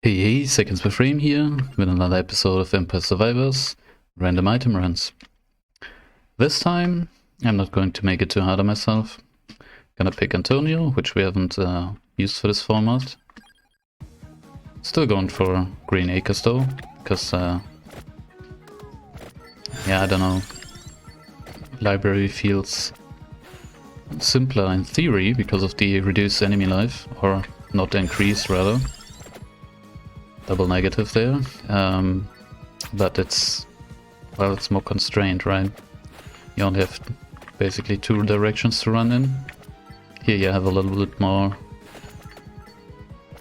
Hey, Seconds per Frame here, with another episode of Vampire Survivors Random Item Runs. This time, I'm not going to make it too hard on myself. Gonna pick Antonio, which we haven't used for this format. Still going for Green Acres though, because, yeah, I don't know. Library feels simpler in theory because of the reduced enemy life, or not increased rather. Double negative there, but it's more constrained, right? You only have basically two directions to run in. Here you have a little bit more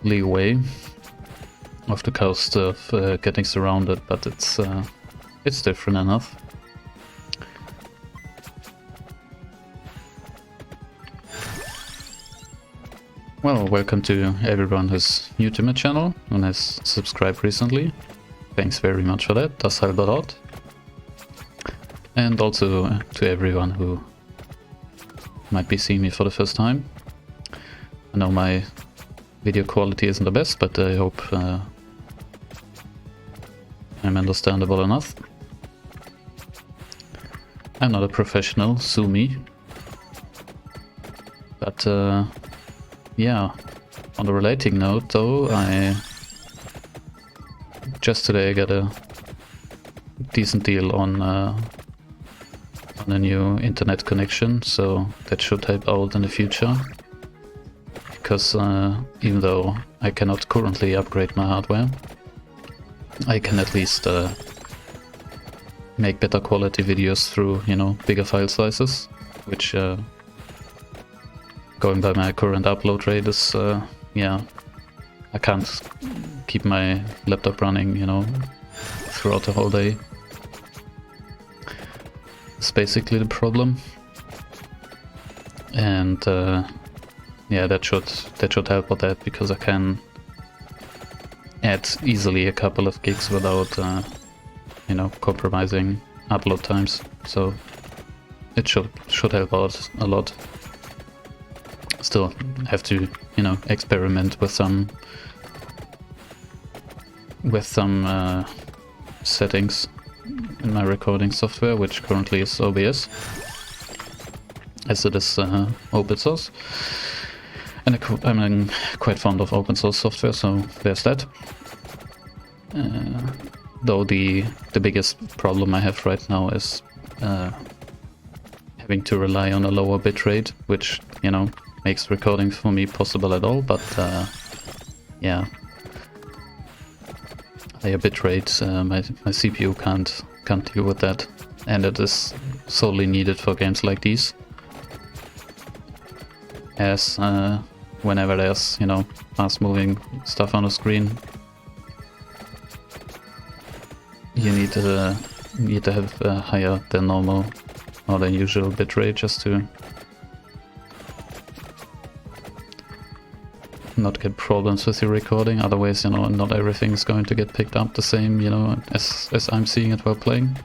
leeway off the coast of getting surrounded, but it's different enough. Well, welcome to everyone who's new to my channel and has subscribed recently. Thanks very much for that, does help a lot. And also to everyone who might be seeing me for the first time. I know my video quality isn't the best, but I hope I'm understandable enough. I'm not a professional, sue me. But yeah, on a relating note though, just today I got a decent deal on a new internet connection, so that should help out in the future. Because even though I cannot currently upgrade my hardware, I can at least make better quality videos through, you know, bigger file sizes, which going by my current upload rate is, yeah, I can't keep my laptop running, you know, throughout the whole day. It's basically the problem. And yeah, that should help with that, because I can add easily a couple of gigs without, you know, compromising upload times. So it should help out a lot. Still have to, you know, experiment with some settings in my recording software, which currently is OBS, as it is open source, and I'm quite fond of open source software, so there's that. Though the biggest problem I have right now is having to rely on a lower bitrate, which, you know, makes recording for me possible at all, but yeah, higher bitrate, my CPU can't deal with that, and it is solely needed for games like these, as whenever there's, you know, fast moving stuff on the screen, you need to have a higher than normal or than usual bitrate just to not get problems with your recording. Otherwise, you know, not everything is going to get picked up the same, you know, as I'm seeing it while playing.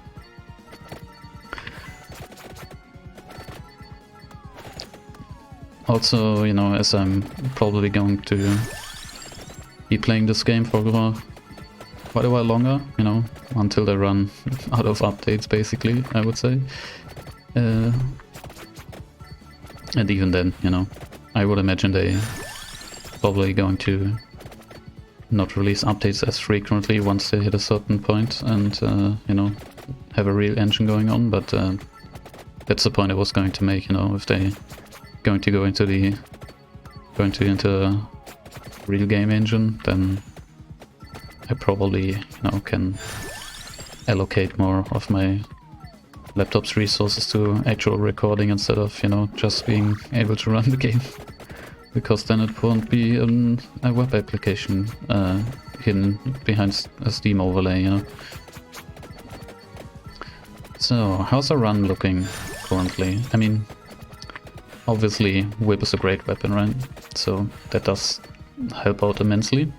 Also, you know, as I'm probably going to be playing this game for quite a while longer, you know, until they run out of updates, basically, I would say. And even then, you know, I would imagine they probably going to not release updates as frequently once they hit a certain point and, you know, have a real engine going on, but that's the point I was going to make, you know, if they going to go into a real game engine, then I probably, you know, can allocate more of my laptop's resources to actual recording instead of, you know, just being able to run the game. Because then it won't be a web application hidden behind a Steam overlay, you know. So, how's our run looking currently? I mean, obviously Whip is a great weapon, right? So that does help out immensely.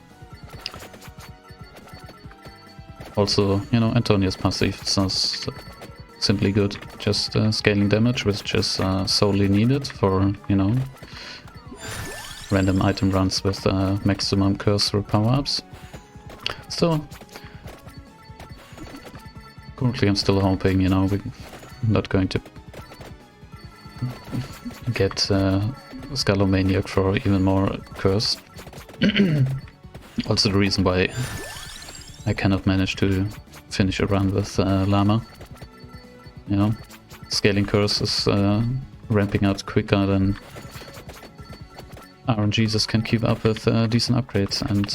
Also, you know, Antonio's passive is simply good. Just scaling damage, which is solely needed for, you know, random item runs with maximum curse through power-ups. So, currently I'm still hoping, you know, we're not going to get Scalomaniac for even more curse. Also the reason why I cannot manage to finish a run with Llama. You know, scaling curse is ramping out quicker than RNGesus can keep up with decent upgrades, and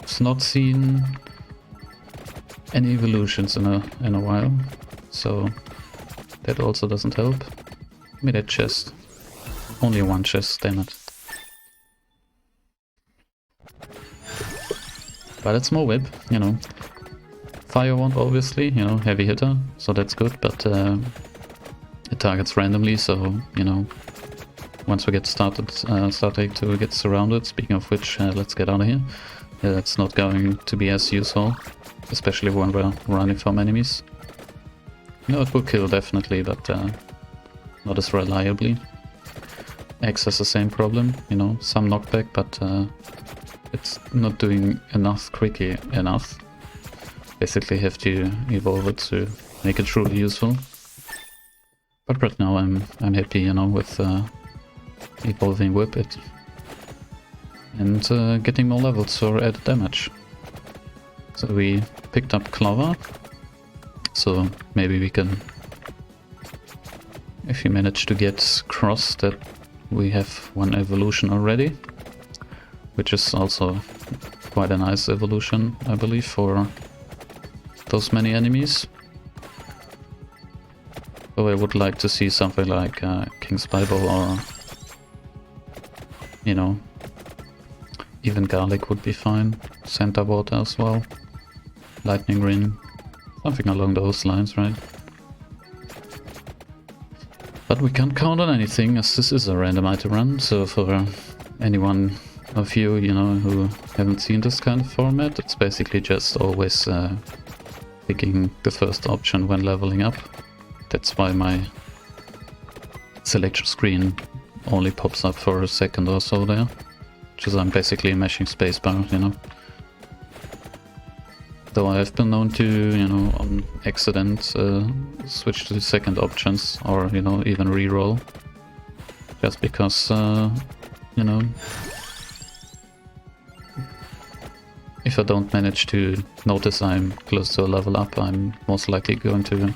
it's not seen any evolutions in a while, so that also doesn't help. Give me that chest. Only one chest, damn it. But it's more whip, you know. Fire wand, obviously, you know, heavy hitter, so that's good, but it targets randomly, so, you know, once we get started, starting to get surrounded, speaking of which, let's get out of here. It's not going to be as useful, especially when we're running from enemies. You know, it will kill definitely, but not as reliably. X has the same problem, you know, some knockback, but it's not doing enough quickly enough. Basically have to evolve it to make it truly useful. But right now I'm happy, you know, with evolving Whip it and getting more levels for added damage. So we picked up Clover, so maybe we can, if we manage to get Cross, that we have one evolution already, which is also quite a nice evolution, I believe, for those many enemies. So I would like to see something like King's Bible, or, you know, even Garlic would be fine. Santa Water as well. Lightning Ring. Something along those lines, right? But we can't count on anything, as this is a random item run, so for anyone of you, you know, who haven't seen this kind of format, it's basically just always picking the first option when leveling up. That's why my selection screen only pops up for a second or so there, because I'm basically mashing spacebar, you know. Though I have been known to, you know, on accident switch to the second options, or, you know, even reroll, just because, you know, if I don't manage to notice I'm close to a level up, I'm most likely going to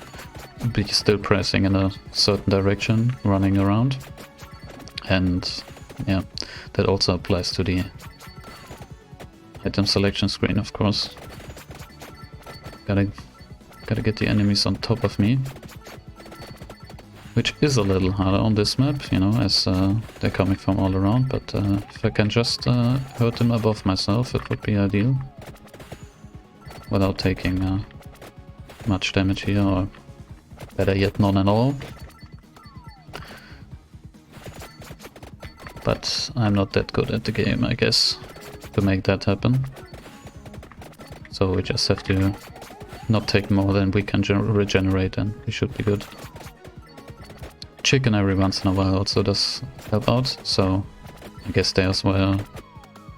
be still pressing in a certain direction, running around. And yeah, that also applies to the item selection screen, of course. Gotta get the enemies on top of me, which is a little harder on this map, you know, as they're coming from all around, but if I can just hurt them above myself, it would be ideal, without taking much damage here, or better yet, none at all. But I'm not that good at the game, I guess, to make that happen. So we just have to not take more than we can regenerate, and we should be good. Chicken every once in a while also does help out, so I guess there's where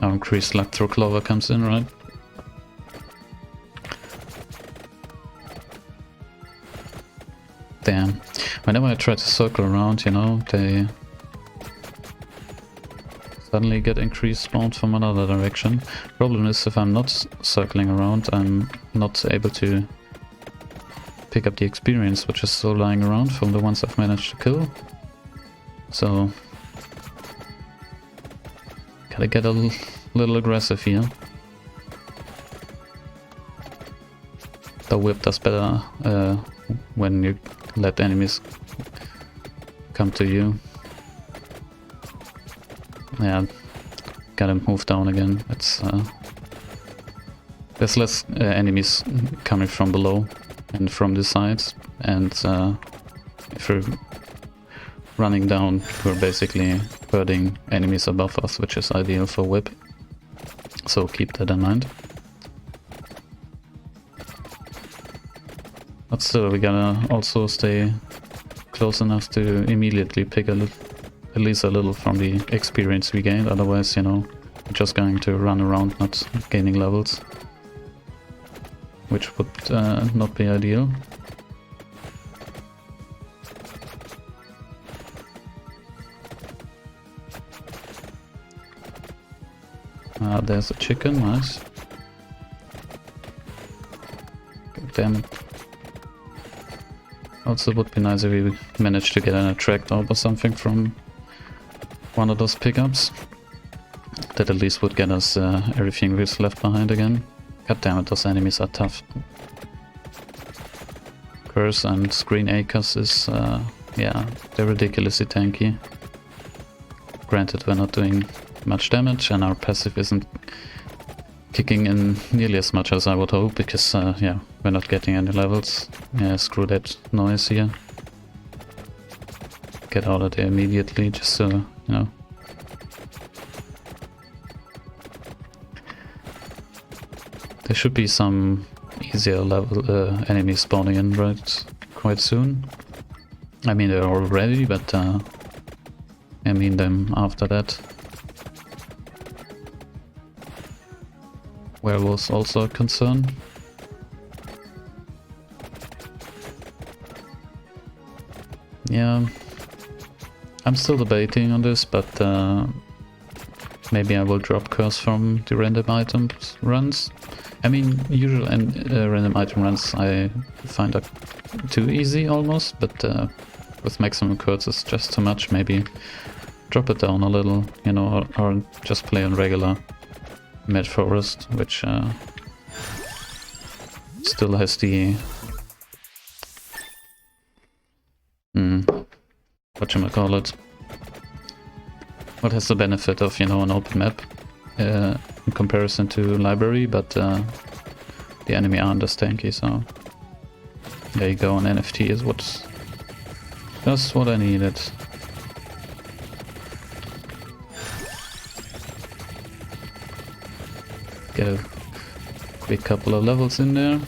our increased luck through Clover comes in, right? Damn. Whenever I try to circle around, you know, they suddenly get increased spawn from another direction. Problem is, if I'm not circling around, I'm not able to pick up the experience, which is still lying around from the ones I've managed to kill. So gotta get a little aggressive here. The whip does better when you let enemies come to you. Yeah, gotta move down again. It's there's less enemies coming from below and from the sides, and if we're running down, we're basically hurting enemies above us, which is ideal for whip. So keep that in mind. But still, we gotta also stay close enough to immediately pick at least a little from the experience we gained, otherwise, you know, just going to run around not gaining levels, which would not be ideal. There's a chicken, nice. God damn it. Also would be nice if we managed to get an attract orb or something from one of those pickups. That at least would get us everything we've left behind again. God damn it, those enemies are tough. Curse and Screen Acres is, yeah, they're ridiculously tanky. Granted, we're not doing much damage and our passive isn't kicking in nearly as much as I would hope, because, yeah, we're not getting any levels. Yeah, screw that noise here. Get out of there immediately, just so, you know. There should be some easier level enemies spawning in right quite soon. I mean, they're already, but I mean them after that. Werewolves also a concern. Yeah, I'm still debating on this, but maybe I will drop curse from the random items runs. I mean, usual and random item runs I find are too easy almost, but with maximum curse it's just too much. Maybe drop it down a little, you know, or just play on regular Mad Forest, which still has the whatchamacallit, what has the benefit of, you know, an open map in comparison to library, but the enemy aren't as tanky, so there you go. An NFT is what's just what I needed. Get a quick couple of levels in there.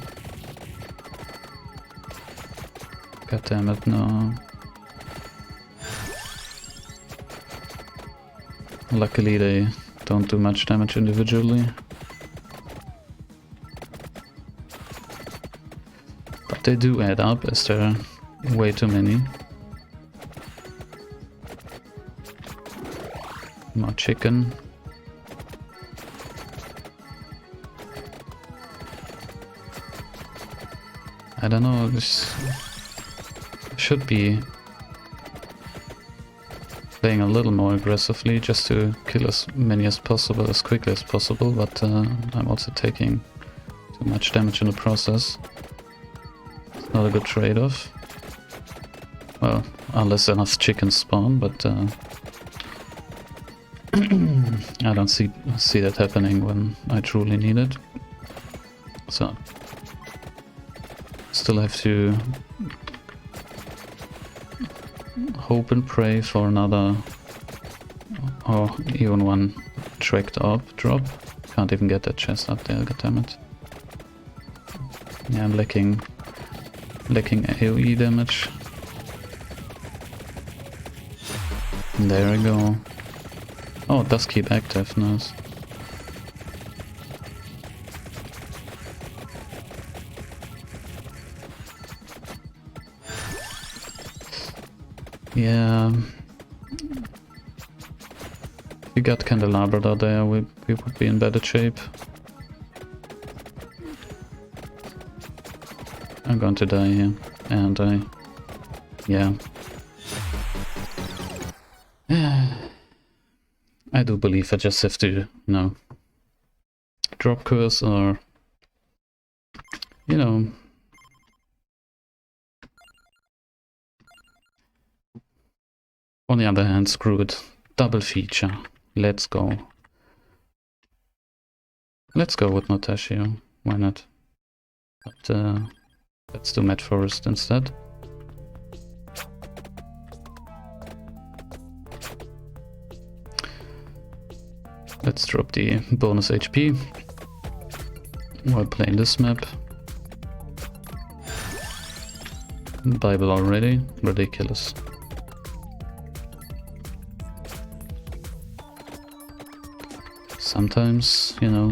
God damn it, no. Luckily they don't do much damage individually. But they do add up, as there are way too many. More chicken. I don't know, this should be playing a little more aggressively just to kill as many as possible, as quickly as possible, but I'm also taking too much damage in the process. It's not a good trade-off. Well, unless enough chickens spawn, but I don't see that happening when I truly need it. So still have to hope and pray for another, or even one tracked orb drop. Can't even get that chest up there, goddammit. Yeah, I'm lacking AoE damage. There we go. Oh, it does keep active, nice. Yeah, if we got Candelabra there, we would be in better shape. I'm going to die here, and yeah. I do believe I just have to, you know, drop curse or, you know, on the other hand, screw it. Double feature. Let's go. Let's go with Mortaccio. Why not? But let's do Mad Forest instead. Let's drop the bonus HP while playing this map. Bible already? Ridiculous. Sometimes, you know,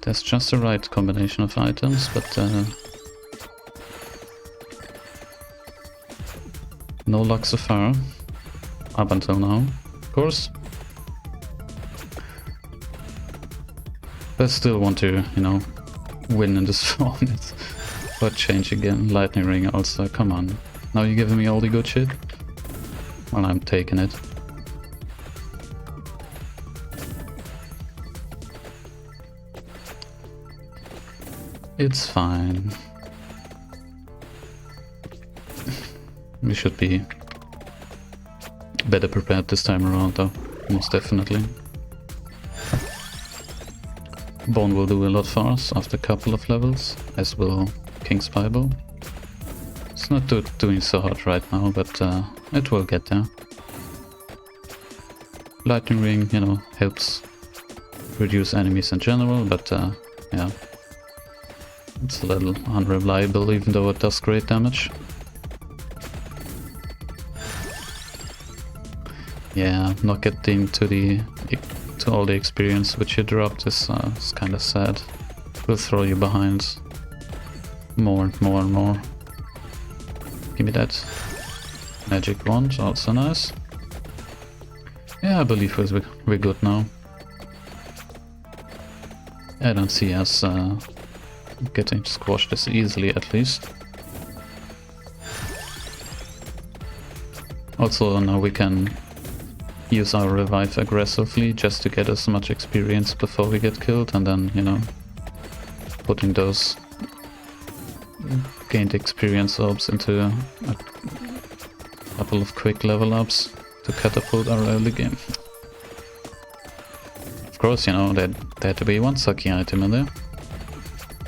there's just the right combination of items, but no luck so far, up until now, of course. But I still want to, you know, win in this format. But change again, lightning ring also, come on. Now you're giving me all the good shit? Well, I'm taking it. It's fine. We should be better prepared this time around though, most definitely. Bone will do a lot for us after a couple of levels, as will King's Bible. It's not doing so hard right now, but it will get there. Lightning ring, you know, helps reduce enemies in general, but yeah. It's a little unreliable, even though it does great damage. Yeah, not getting to all the experience which you dropped is kind of sad. Will throw you behind more and more and more. Give me that magic wand, also nice. Yeah, I believe we're good now. I don't see us getting squashed as easily, at least. Also, now we can use our revive aggressively just to get as much experience before we get killed, and then, you know, putting those gained experience orbs into a couple of quick level ups to catapult our early game. Of course, you know, there had to be one sucky item in there.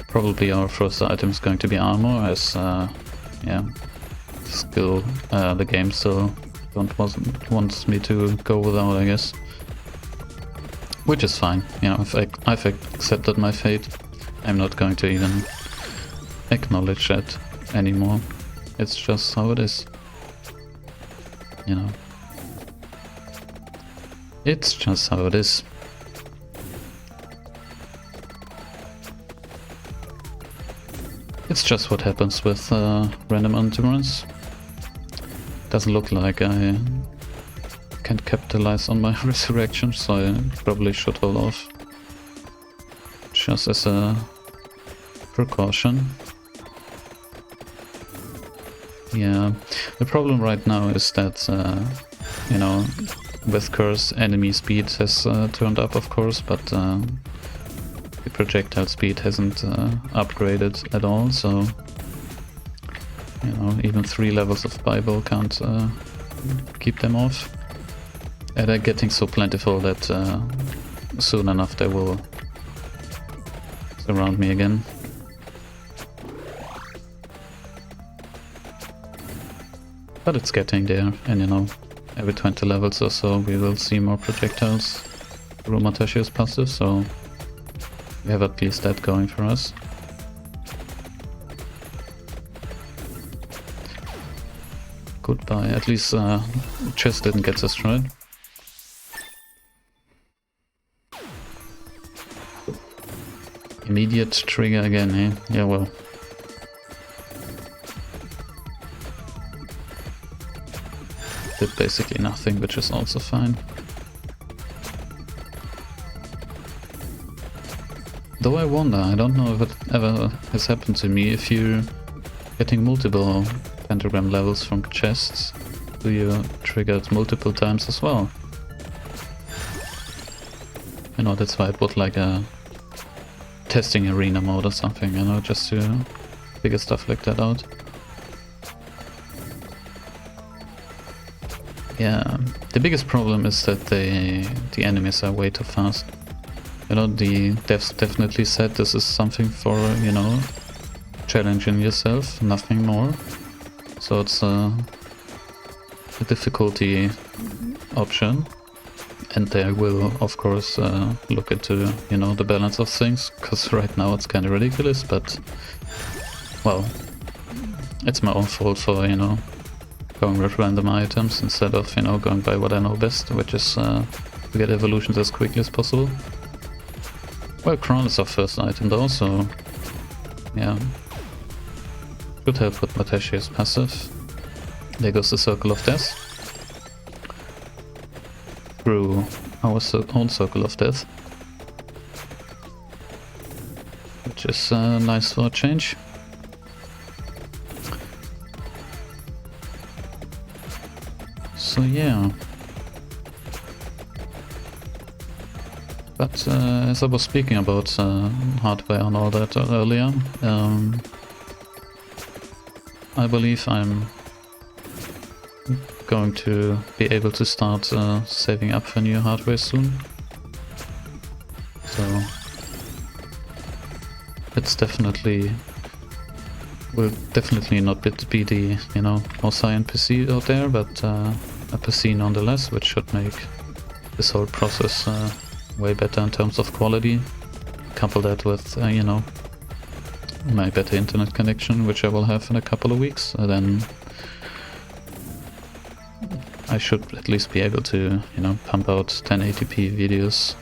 Probably our first item is going to be armor, as yeah, skill the game still wants me to go without, I guess. Which is fine, you know, if I've accepted my fate, I'm not going to even acknowledge that anymore. It's just how it is. You know. It's just how it is. It's just what happens with random endurance. Doesn't look like I can capitalize on my resurrection, so I probably should hold off. Just as a precaution. Yeah, the problem right now is that, you know, with Curse, enemy speed has turned up, of course, but the projectile speed hasn't upgraded at all, so, you know, even 3 levels of Bible can't keep them off. And they're getting so plentiful that soon enough they will surround me again. But it's getting there, and you know, every 20 levels or so we will see more projectiles through Mortaccio's passive, so we have at least that going for us. Goodbye, at least chest didn't get destroyed. Immediate trigger again, eh? Yeah, well. Did basically nothing, which is also fine. Though I wonder, I don't know if it ever has happened to me, if you're getting multiple pentagram levels from chests, do you trigger it multiple times as well? You know, that's why I put like a testing arena mode or something, you know, just to figure stuff like that out. Yeah, the biggest problem is that the enemies are way too fast. You know, the devs definitely said this is something for, you know, challenging yourself, nothing more. So it's a difficulty option. And they will, of course, look into, you know, the balance of things, because right now it's kind of ridiculous, but, well, it's my own fault for, you know, going with random items instead of, you know, going by what I know best, which is to get evolutions as quickly as possible. Well, Crown is our first item though, so yeah. Should help with Mortaccio's passive. There goes the Circle of Death. Through our own Circle of Death. Which is nice for a change. So yeah. But as I was speaking about hardware and all that earlier, I believe I'm going to be able to start saving up for new hardware soon. So it's definitely will definitely not be the, you know, most high-end PC out there, but a PC nonetheless, which should make this whole process way better in terms of quality. Couple that with, you know, my better internet connection, which I will have in a couple of weeks, then I should at least be able to, you know, pump out 1080p videos.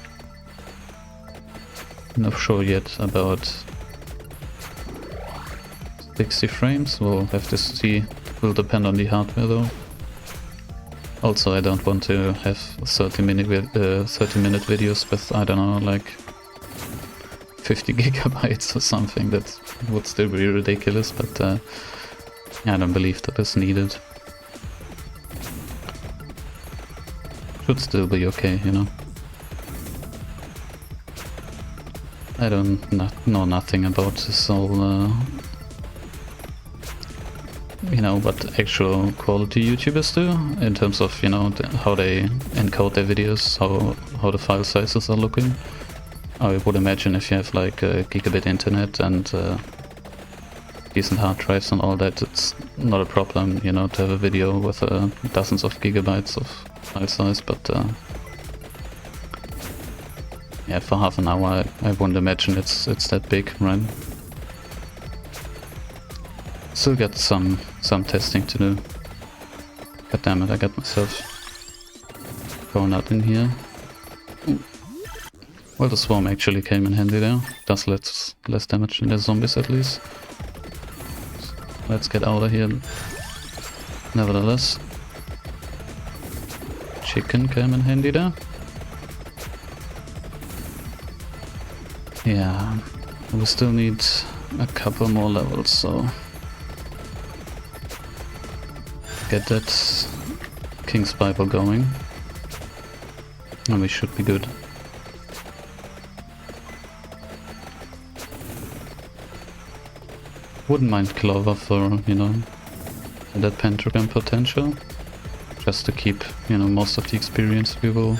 Not sure yet about 60 frames, we'll have to see, will depend on the hardware though. Also, I don't want to have 30-minute videos with, I don't know, like 50 gigabytes or something. That would still be ridiculous, but I don't believe that is needed. Should still be okay, you know. I don't know nothing about this whole, you know, what actual quality YouTubers do in terms of, you know, how they encode their videos, how the file sizes are looking. I would imagine if you have like a gigabit internet and decent hard drives and all that, it's not a problem, you know, to have a video with dozens of gigabytes of file size, but yeah, for half an hour I wouldn't imagine it's that big, right? Still got some testing to do. God damn it, I got myself thrown out in here. Well, the swarm actually came in handy there. Does less damage than the zombies at least. Let's get out of here. Nevertheless. Chicken came in handy there. Yeah, we still need a couple more levels, so get that King's Bible going, and we should be good. Wouldn't mind Clover for, you know, that pentagram potential, just to keep, you know, most of the experience we will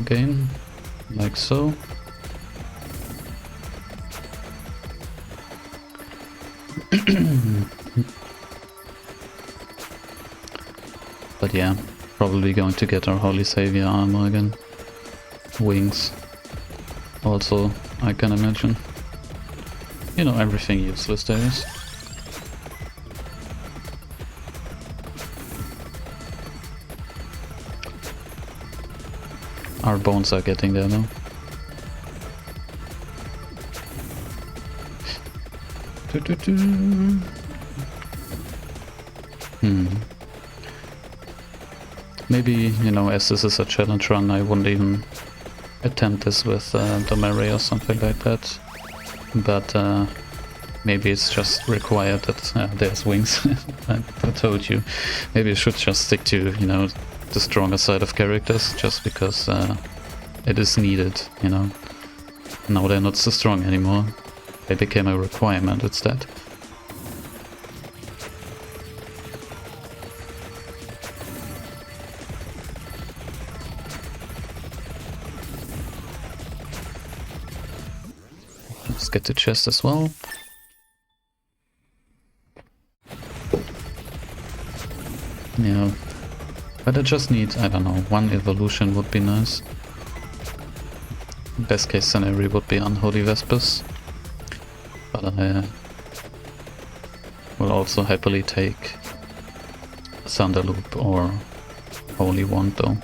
gain, like so. But yeah, probably going to get our Holy Savior armor again. Wings. Also, I can imagine. You know, everything useless there is. Our bones are getting there though. Maybe, you know, as this is a challenge run, I wouldn't even attempt this with Domere or something like that. But maybe it's just required that there's wings. I told you. Maybe I should just stick to, you know, the stronger side of characters, just because it is needed, you know. Now they're not so strong anymore. They became a requirement instead. Let's get the chest as well. Yeah, but I just need, I don't know, one evolution would be nice. Best case scenario would be Unholy Vespers, but I will also happily take Thunderloop or Holy Wand though.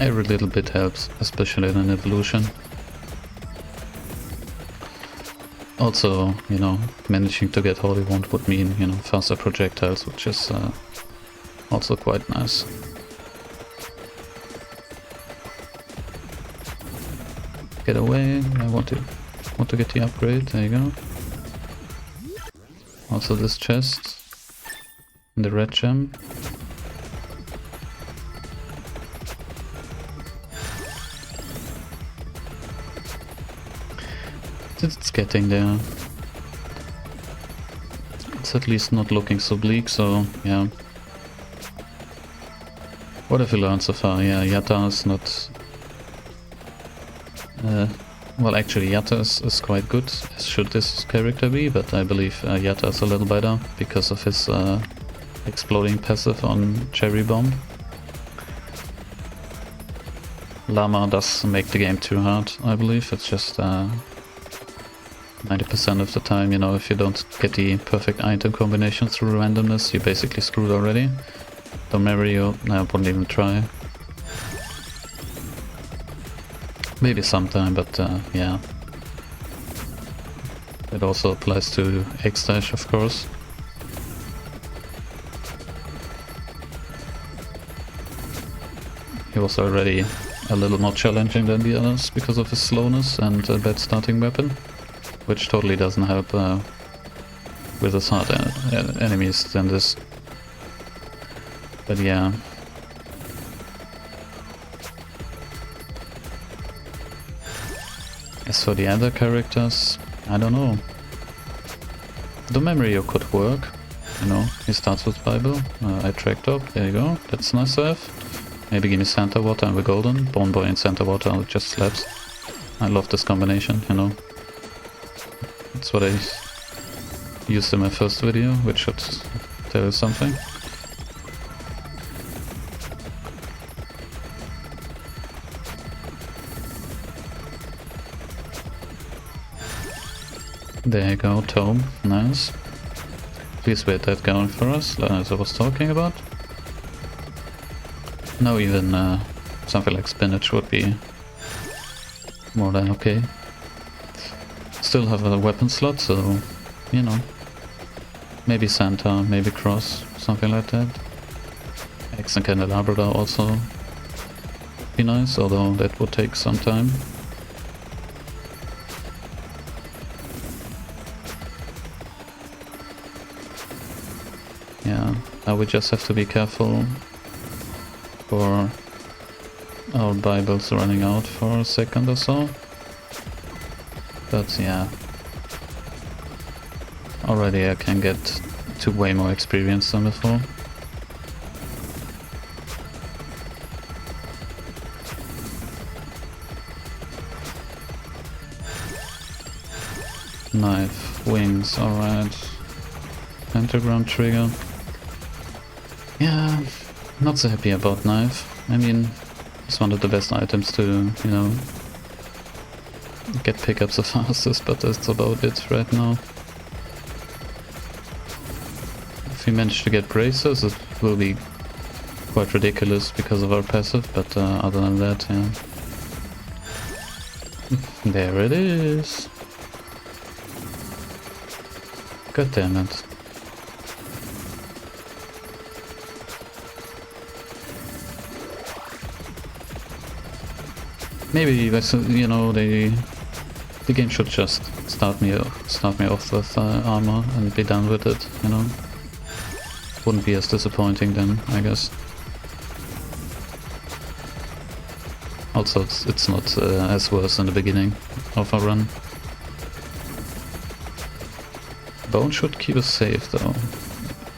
Every little bit helps, especially in an evolution. Also, you know, managing to get Holy Wand would mean, you know, faster projectiles, which is also quite nice. Get away, I want to get the upgrade, there you go. Also this chest, the red gem. It's getting there. It's at least not looking so bleak, so yeah. What have we learned so far? Yeah, Yatta is not... well, actually Yatta is quite good, as should this character be, but I believe Yatta is a little better because of his exploding passive on Cherry Bomb. Llama does make the game too hard, I believe. It's just 90% of the time, you know, if you don't get the perfect item combination through randomness, you're basically screwed already. Don't marry you, I wouldn't even try. Maybe sometime, but yeah. It also applies to X-Dash, of course. He was already a little more challenging than the others because of his slowness and a bad starting weapon, which totally doesn't help with his hard enemies than this. But yeah. As for the other characters, I don't know. The memory could work, you know, he starts with Bible, I tracked up, there you go, that's nice to have. Maybe give me Santa Water and the Golden, Bone Boy and Santa Water just slaps. I love this combination, you know. That's what I used in my first video, which should tell you something. There you go, Tome, nice. Please wait that going for us, as I was talking about. Now even something like Spinach would be more than okay. Still have a weapon slot, so, you know. Maybe Santa, maybe Cross, something like that. Axe and Candelabra also be nice, although that would take some time. Yeah, now we just have to be careful for our Bibles running out for a second or so. But yeah, already I can get to way more experience than before. Knife, wings, alright. Pentagram trigger. Yeah, not so happy about knife. I mean, it's one of the best items to, you know, get pickups the fastest, but that's about it right now. If we manage to get bracers, it will be quite ridiculous because of our passive, but other than that, yeah. There it is. God damn it. Maybe that's, you know, the game should just start me off with armor and be done with it, you know. Wouldn't be as disappointing then, I guess. Also, it's not as worse in the beginning of our run. Bone should keep us safe though,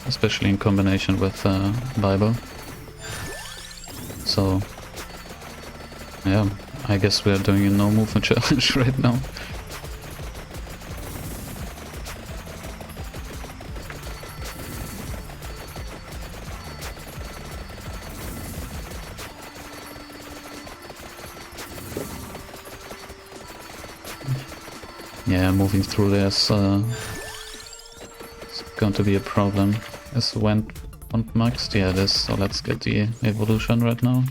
especially in combination with Bible. So, yeah. I guess we are doing a no movement challenge right now. Yeah, moving through there's it's going to be a problem. Is went on maxed? Yeah, it is. So let's get the evolution right now.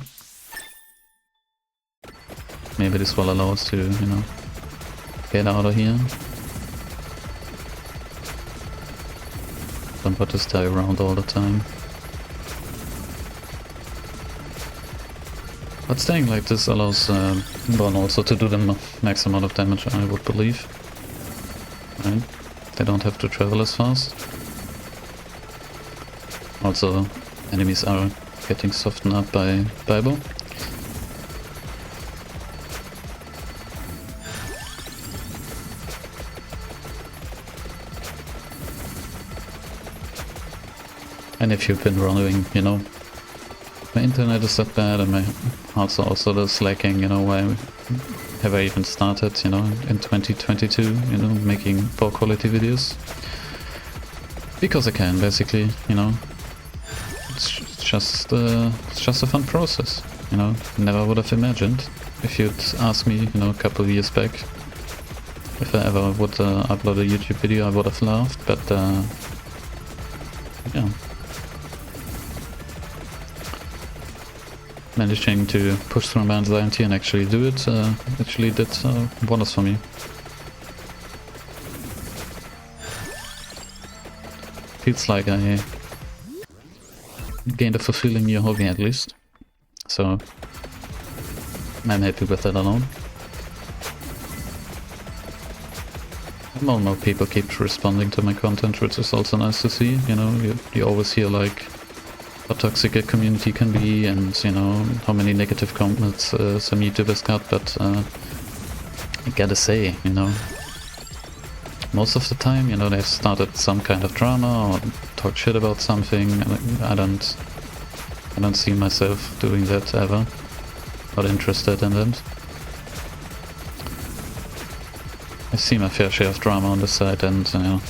maybe this will allow us to, you know, get out of here. Don't want to stay around all the time. But staying like this allows Bon also to do the max amount of damage, I would believe. Right? They don't have to travel as fast. Also, enemies are getting softened up by Bible. And if you've been wondering, you know, my internet is that bad and my heart's also slacking, you know, why have I even started, you know, in 2022, you know, making poor quality videos? Because I can, basically, you know. It's just a fun process, you know. Never would have imagined if you'd asked me, you know, a couple of years back, if I ever would upload a YouTube video, I would have laughed, but yeah. Managing to push through my anxiety and actually do it actually did wonders for me. Feels like I gained a fulfilling new hobby at least. So I'm happy with that alone. More and more people keep responding to my content, which is also nice to see. You know, you always hear like how toxic a community can be, and you know how many negative comments some YouTubers got, but I gotta say, you know, most of the time, you know, they've started some kind of drama or talk shit about something. I don't see myself doing that ever. Not interested in that. I see my fair share of drama on the side, and you know,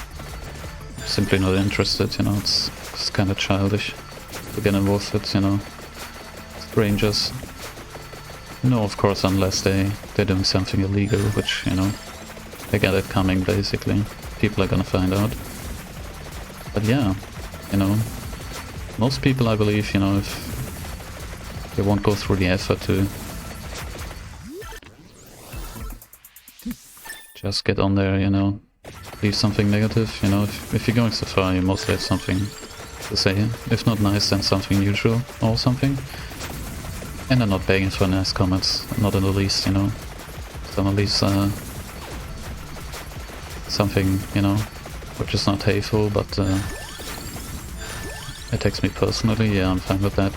simply not interested. You know, it's kind of childish to get involved with, you know, strangers. No, of course, unless they're doing something illegal, which, you know, they got it coming, basically. People are gonna find out. But yeah, you know, most people, I believe, you know, if they won't go through the effort to just get on there, you know, leave something negative, you know, if you're going so far, you mostly have something to say. If not nice, then something neutral or something. And I'm not begging for nice comments, not in the least, you know. So at least something, you know, which is not hateful, but attacks me personally, yeah, I'm fine with that.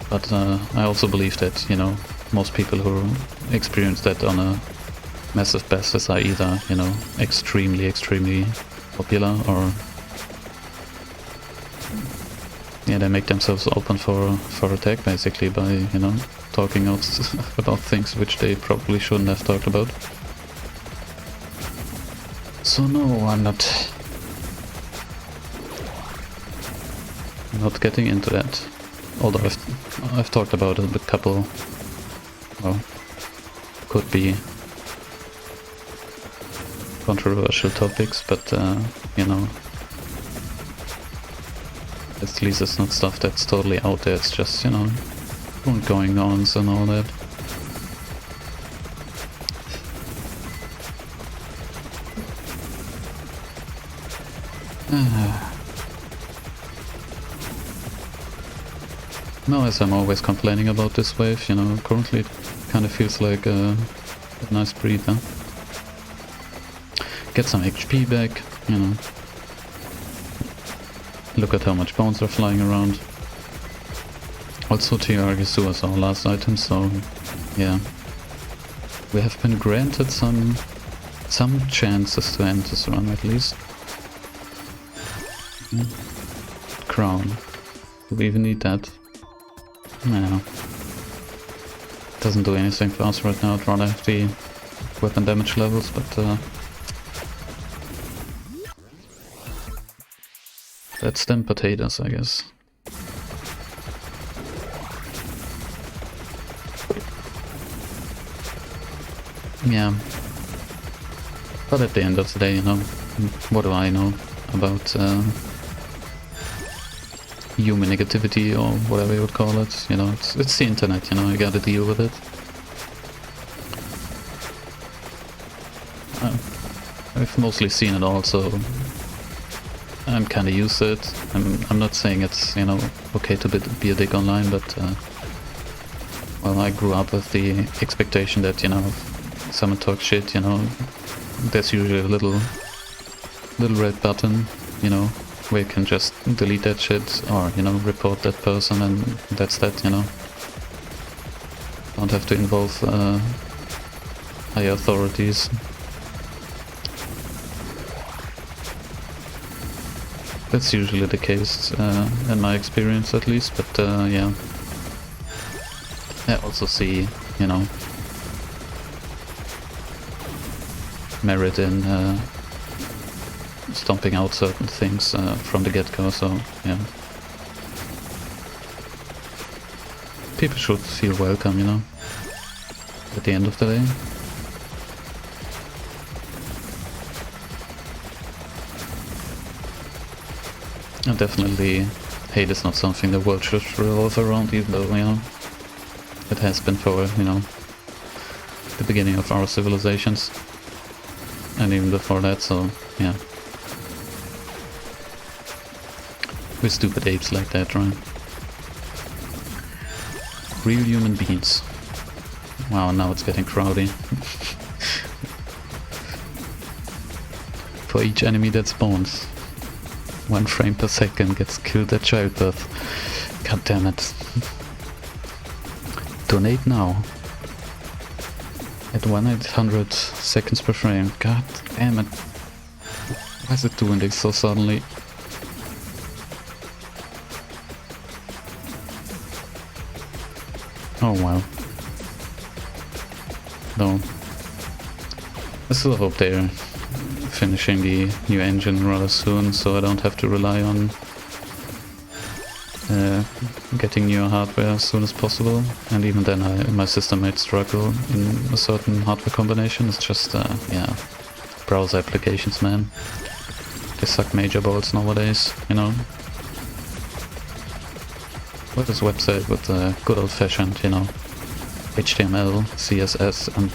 But I also believe that, you know, most people who experience that on a massive basis are either, you know, extremely popular, or yeah, they make themselves open for attack, basically, by, you know, talking out about things which they probably shouldn't have talked about. So no, I'm not getting into that. Although I've talked about it with a couple, well, could be controversial topics, but you know, at least it's not stuff that's totally out there. It's just, you know, going on and all that. No, as I'm always complaining about this wave, you know, currently it kind of feels like a nice breather. Get some HP back, you know. Look at how much bones are flying around. Also Tiagisu as our last item, so yeah. We have been granted some chances to end this run at least. Crown. Do we even need that? No. Doesn't do anything for us right now. I'd rather have the weapon damage levels, but that's them potatoes, I guess. Yeah. But at the end of the day, you know, what do I know about human negativity, or whatever you would call it? You know, it's the internet, you know, you gotta deal with it. I've mostly seen it all, so I'm kinda used to it. I'm not saying it's, you know, okay to be a dick online, but well, I grew up with the expectation that, you know, if someone talks shit, you know, there's usually a little red button, you know, where you can just delete that shit or, you know, report that person, and that's that, you know. Don't have to involve higher authorities. That's usually the case, in my experience at least, but yeah. I also see, you know, merit in stomping out certain things from the get-go, so yeah. People should feel welcome, you know, at the end of the day. And definitely hate is not something the world should revolve around, even though, you know, it has been for, you know, the beginning of our civilizations. And even before that, so yeah. We're stupid apes like that, right? Real human beings. Wow, now it's getting crowdy. For each enemy that spawns, 1 frame per second gets killed at childbirth. God damn it. Donate now. At 1/800 seconds per frame. God damn it. Why is it doing this so suddenly? Oh wow. No. I still hope they're finishing the new engine rather soon, so I don't have to rely on getting new hardware as soon as possible. And even then my system might struggle in a certain hardware combination. It's just, yeah, browser applications, man. They suck major balls nowadays, you know. What is website with good old-fashioned, you know, HTML, CSS, and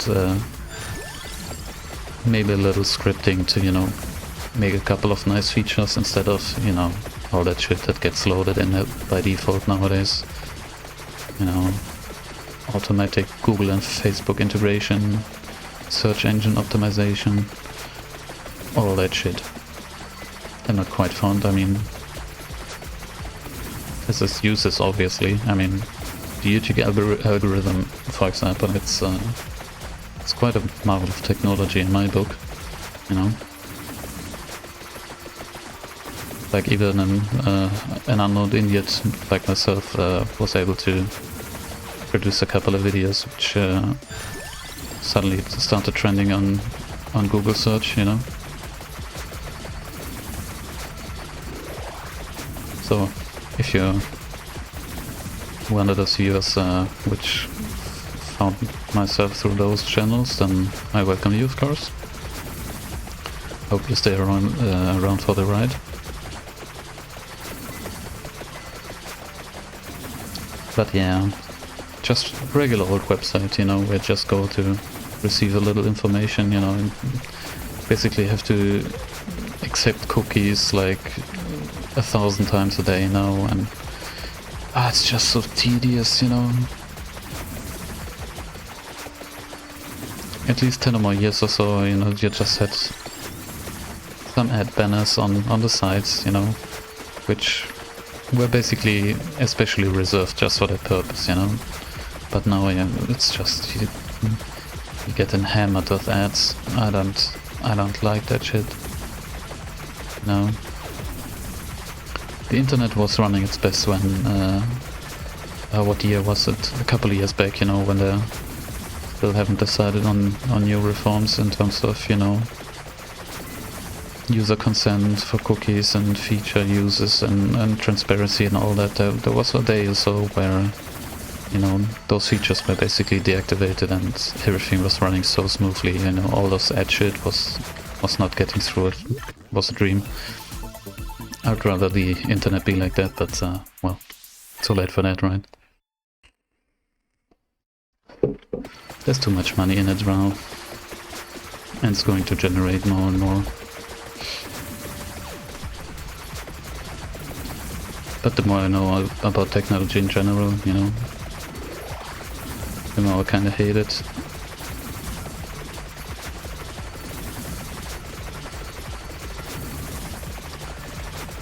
maybe a little scripting to, you know, make a couple of nice features instead of, you know, all that shit that gets loaded in by default nowadays. You know, automatic Google and Facebook integration, search engine optimization, all that shit. I'm not quite fond. I mean, this is uses obviously. I mean, the YouTube algorithm, for example, it's quite a marvel of technology in my book, you know. Like even an unknown idiot like myself was able to produce a couple of videos which suddenly started trending on Google search, you know. So if you one of those viewers which found myself through those channels, then I welcome you, of course. Hope you stay around for the ride. But yeah, just regular old website, you know, where just go to receive a little information, you know, and basically have to accept cookies like 1,000 times a day now, and it's just so tedious, you know. At least 10 or more years or so, you know, you just had some ad banners on the sites, you know, which were basically especially reserved just for that purpose, you know. But now, yeah, it's just you getting hammered with ads. I don't like that shit. No. The internet was running its best when what year was it? A couple of years back, you know, when they still haven't decided on new reforms in terms of, you know, user consent for cookies and feature uses and transparency and all that. There was a day or so where, you know, those features were basically deactivated and everything was running so smoothly, you know, all those ad shit was not getting through. It was a dream. I'd rather the internet be like that, but well, too late for that, right? There's too much money in it now. and it's going to generate more and more. But the more I know about technology in general, you know, the more I kind of hate it.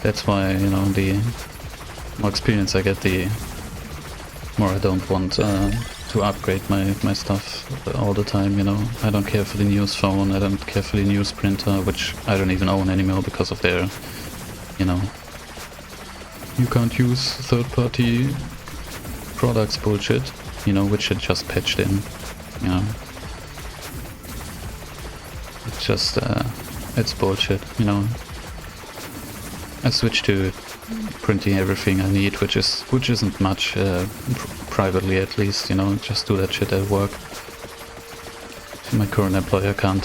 That's why, you know, the more experience I get, the more I don't want to upgrade my stuff all the time, you know. I don't care for the newest phone, I don't care for the newest printer, which I don't even own anymore because of their, you know, you can't use third-party products bullshit, you know, which I just patched in, you know. It's just, it's bullshit, you know. I switched to printing everything I need, which isn't much, privately at least, you know, just do that shit at work. If my current employer can't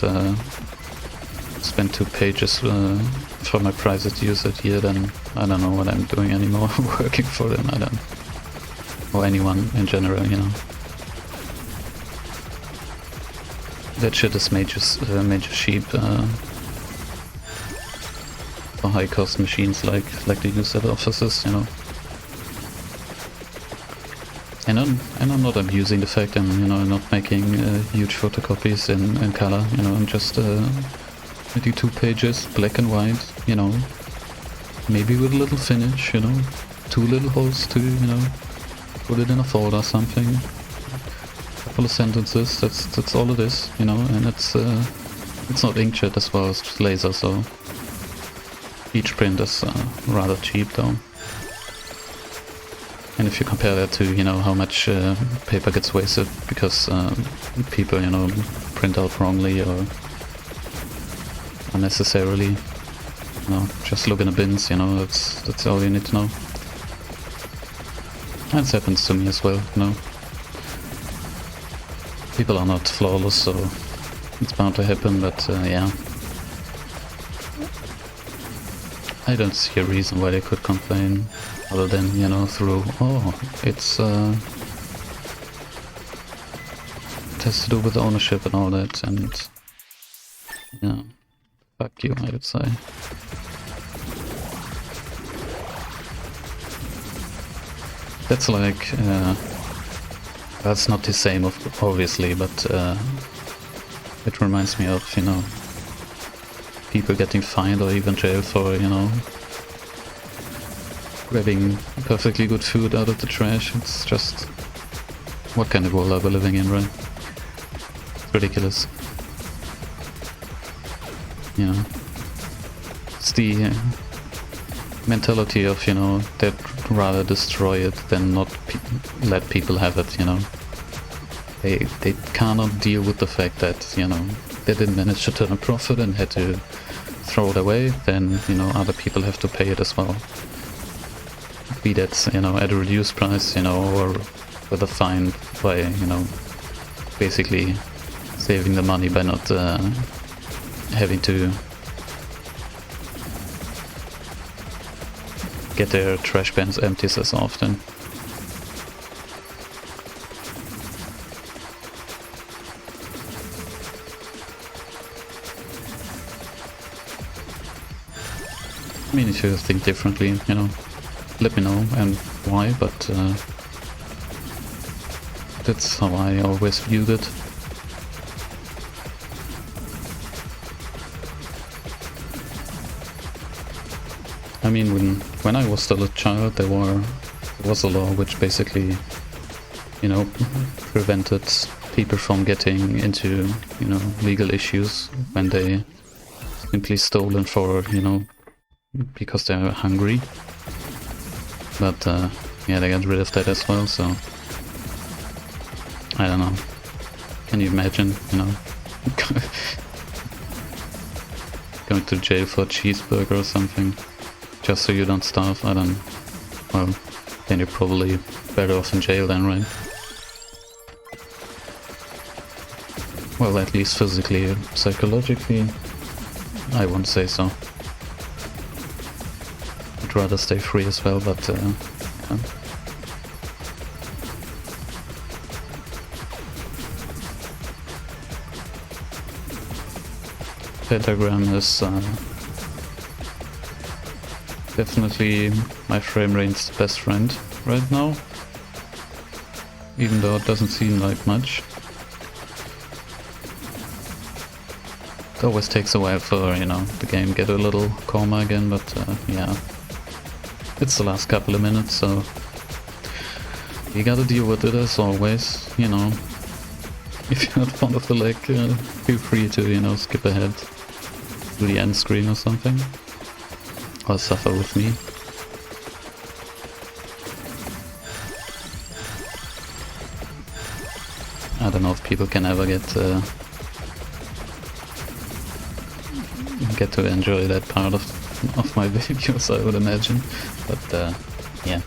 spend 2 pages for my private use a year, then I don't know what I'm doing anymore working for them, I don't, or anyone in general, you know. That shit is major sheep for high cost machines like they use at offices, you know. And I'm not abusing the fact I'm, you know, not making huge photocopies in color, you know. I'm just I do 2 pages, black and white, you know, maybe with a little finish, you know, 2 little holes to, you know, put it in a folder or something, a couple of sentences, that's all it is, you know. And it's not inkjet as well, it's just laser, so each print is rather cheap though. And if you compare that to, you know, how much paper gets wasted because people, you know, print out wrongly or unnecessarily, you know, just look in the bins, you know, that's all you need to know. That happens to me as well, you know. People are not flawless, so it's bound to happen, but yeah. I don't see a reason why they could complain, other than, you know, through, oh, it's it has to do with ownership and all that, and yeah, fuck you, I would say. That's like, that's not the same, obviously, but it reminds me of, you know, people getting fined or even jailed for, you know, grabbing perfectly good food out of the trash. It's just, what kind of world are we living in, right? It's ridiculous. You know, it's the mentality of, you know, they'd rather destroy it than not let people have it, you know. They cannot deal with the fact that, you know, they didn't manage to turn a profit and had to throw it away, then, you know, other people have to pay it as well. Be that, you know, at a reduced price, you know, or with a fine by, you know, basically saving the money by not having to get their trash bins emptied as often. I mean, if you think differently, you know, let me know and why, but that's how I always viewed it. I mean, when I was still a child, there was a law which basically, you know, prevented people from getting into, you know, legal issues when they simply stolen for, you know, because they're hungry. But yeah, they got rid of that as well, so I don't know. Can you imagine, you know, going to jail for a cheeseburger or something just so you don't starve? I don't, well, then you're probably better off in jail then, right? Well, at least physically, psychologically, I won't say so. I'd rather stay free as well, but yeah. pentagram is definitely my frame rate's best friend right now, even though it doesn't seem like much. It always takes a while for, you know, the game get a little calmer again, but yeah, it's the last couple of minutes, so you gotta deal with it as always, you know. If you're not fond of the leg, feel free to, you know, skip ahead to the end screen or something, or suffer with me. I don't know if people can ever get to enjoy that part of my videos, I would imagine, but yeah.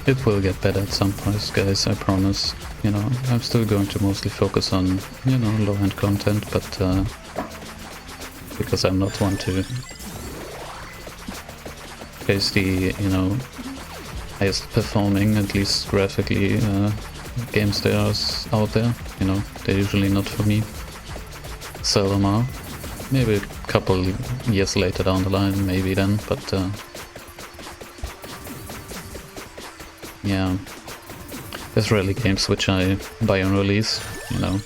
It will get better at some point, guys, I promise. You know, I'm still going to mostly focus on, you know, low-end content, but because I'm not one to face the, you know, highest performing, at least graphically, games there are out there. You know, they're usually not for me. Seldom are. Maybe a couple years later down the line, maybe then, but yeah, there's rarely games which I buy on release, you know.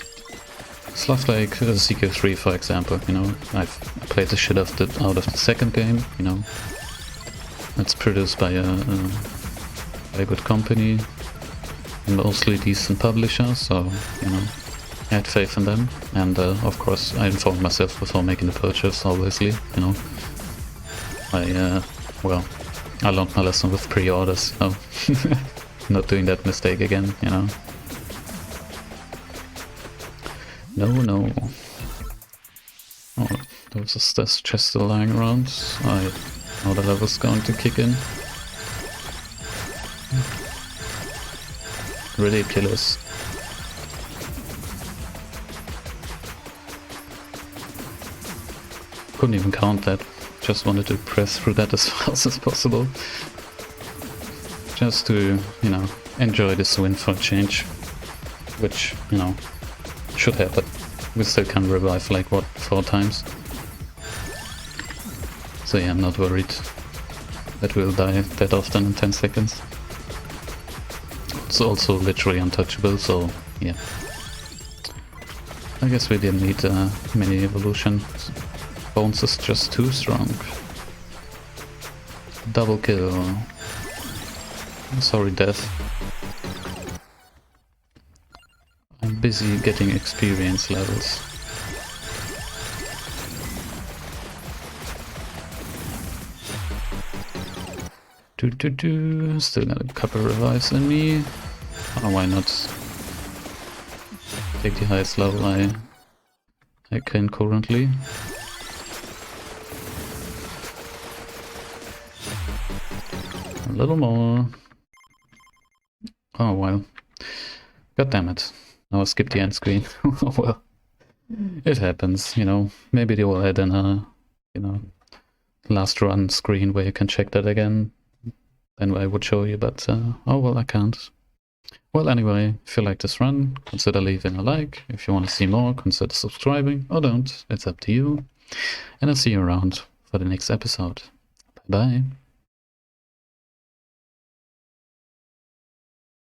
Stuff like CQ3, for example, you know. I've played the shit out of the second game, you know. It's produced by a very good company, mostly decent publisher, so, you know, I had faith in them. And of course, I informed myself before making the purchase, obviously, you know. Well, I learned my lesson with pre-orders, you know. Not doing that mistake again, you know. No. Oh, there was a stash chest still lying around. I know the level's going to kick in. Ridiculous. Couldn't even count that. Just wanted to press through that as fast as possible. Just to, you know, enjoy this win for a change. Which, you know, should happen. We still can revive like, what, 4 times? So yeah, I'm not worried that we'll die that often in 10 seconds. It's also literally untouchable, so yeah. I guess we didn't need many evolution. Bones is just too strong. Double kill. Sorry, Death. I'm busy getting experience levels. Still got a couple revives in me. Oh, why not? Take the highest level I can currently. A little more. Oh well. God damn it. Now I skipped the end screen. Oh well. It happens, you know. Maybe they will add in a, you know, last run screen where you can check that again. Then I would show you, but oh well, I can't. Well, anyway, if you like this run, consider leaving a like. If you want to see more, consider subscribing, or don't. It's up to you. And I'll see you around for the next episode. Bye bye.